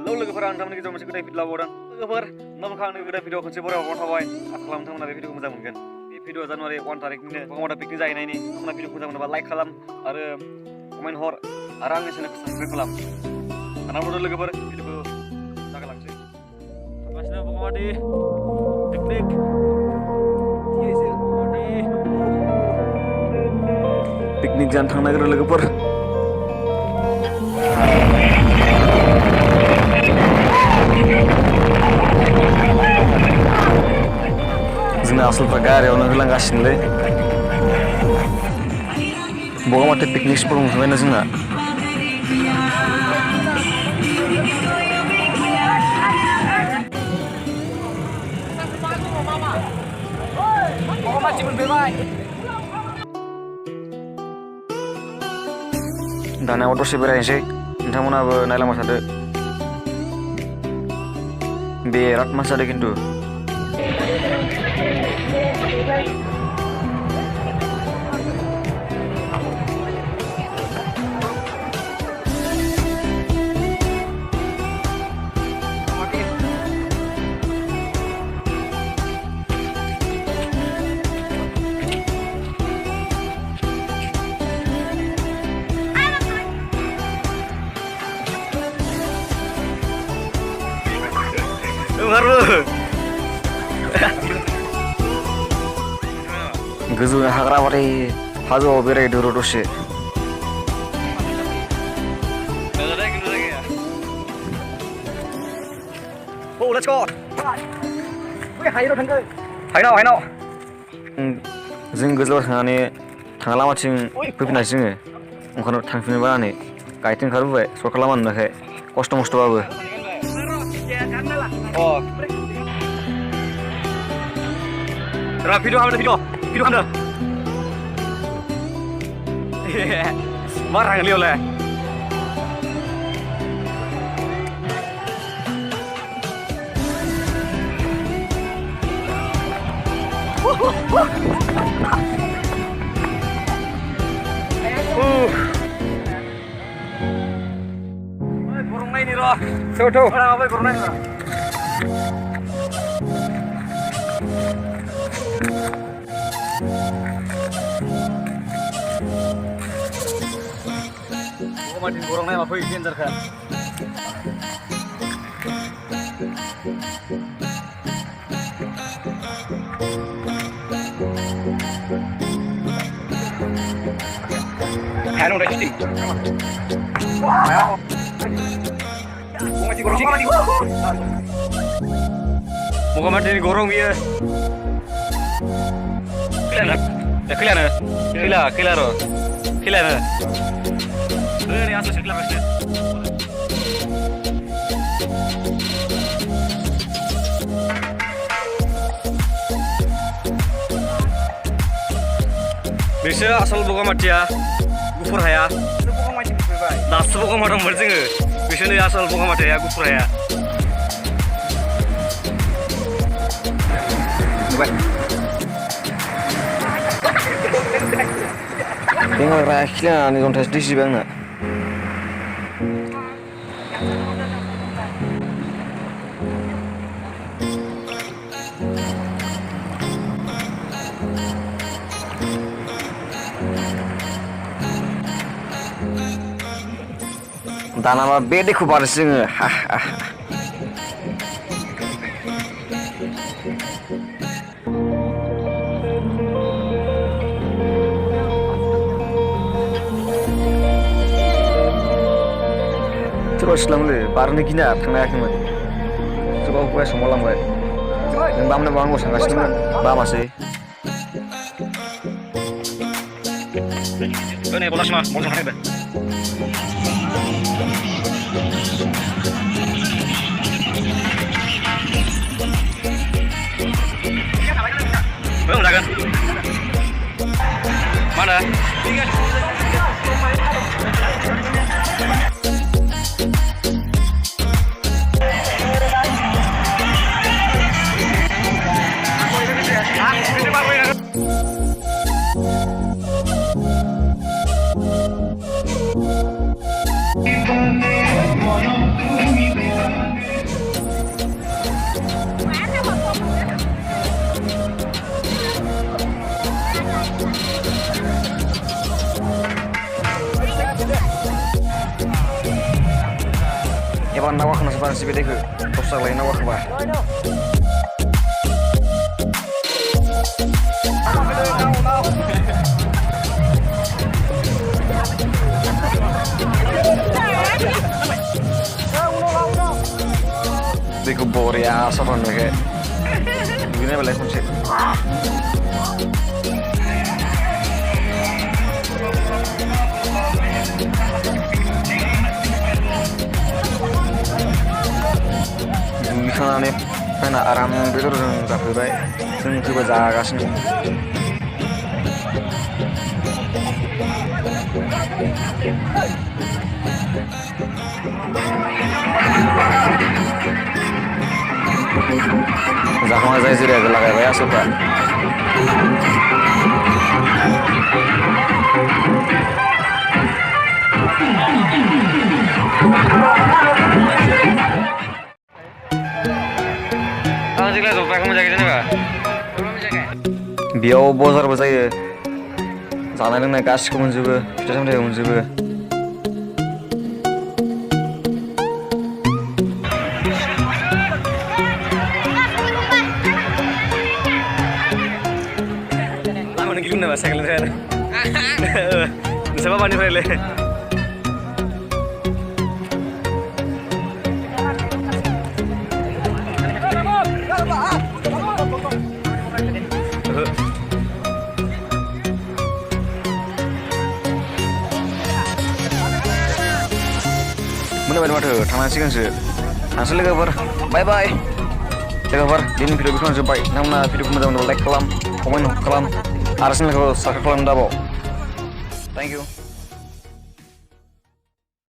Hello लोगोफोर आं नोंथांमोननि गेजेराव मोनसे गोदान भिडिअ लाबोदों लोगोफोर नोंथांमोनखौ आंनि गोदान भिडिअ खनसे बरायबावनो थाबाय आसा खालामो नोंथांमोना बे भिडिअखौ मोजां मोनगोन बे भिडिअ जानुवारि 1 तारिखनिनो बगामाथा पिकनिक जाहैनायनि नोंथांमोना भिडिअखौ मोजां मोनोबा लाइक खालाम आरो कमेन्ट हर आरो आंनि चेनेलखौ साबस्क्राइब खालाम आंनाव लोगोफोर भिडिअखौ जागायलांसै थांगासिनो बगामाथि पिकनिक पिकनिक जानो थांनो नागिरो लोगोफोर जोंना आसलफ्रा गारियावनो होलांगासिनोलै बगामाथि पिकनिक स्पट मोनफैबायना जोंना बगामाथि मोनफैबाय दानिया दसे बेरायनोसै नोंथांमोनाबो नायलांबाय थादो बिराद मानसि जादों खिन्थु गोजौ हाग्रा बारि हाजोआव बेरायदो र' दसे let's go हायनाव जों गोजौआव थांनानै थांना लामाथिं फैफिनासै जोङो ओंखारनो थांफिनो बानानै गाइथिं ओंखारबोबाय सर्टकाट लामा नुनायखाय खस्थ' मस्थ'बाबो भिडिअ खालामदो मा रांगोलियावलाय गरम नायनि र' थौ गरम नायनि र' बगामाथि गरम नायमा फै डेन्जारखा बगामाथिनि गरम बियो खैलानो ओरै आसो सोंलागासिनो बेसो आसल बगामाथिया गुफुर हाया दासो बगामाथियाव मोनबाय जोङो बिसोरनो आसल बगामाथिया गुफुर हाया dengar akhirnya nih kontes di sini banget. Tanah mah beda kubar sih nge. Terus langsung barangnya gini tengah akhirnya. Coba gue semua lambai. Yang bamnya bang gue sangat seneng. Bam masih. Ini bola semua, mau sampai be. Belum dah kan? Mana? एबार नाव गाखोनासो बानोसै बे दैखौ दस जागलाय नाव गाखोबा दैखौ बरिया साफा नुनायखाय दुगैनायबालाय खनसे दुगैखांनानै फैना आराम बेदरजों जाफैबाय जों फैबा जागासिनो जाखांना जाय जिरायखौ लागायबाय आसोलफ्रा आं जेब्ला जब्राखौ मोजाङै जेनेबा बेयाव बजारबो जायो जानाय लोंनाय गासिखौबो मोनजोबो फिथाइ सामथाइबो मोनजोबो लामानि गिलुं नामा साइकेलनिफ्राय नोंसा बाबानिफ्रायलै मोनाबाय माथो थांनांसिगोनसो थांसै लोगोफोर बाय बाय लोगोफोर दिनैनि भिडिअ बेखौनो जोब्बाय नोंथांमोना भिडिअखौ मोजां मोनोब्ला लाइक खालाम कमेन्ट खालाम आरो चेनेलखौ साबस्क्राइब खालाम दाबाव थेंक इउ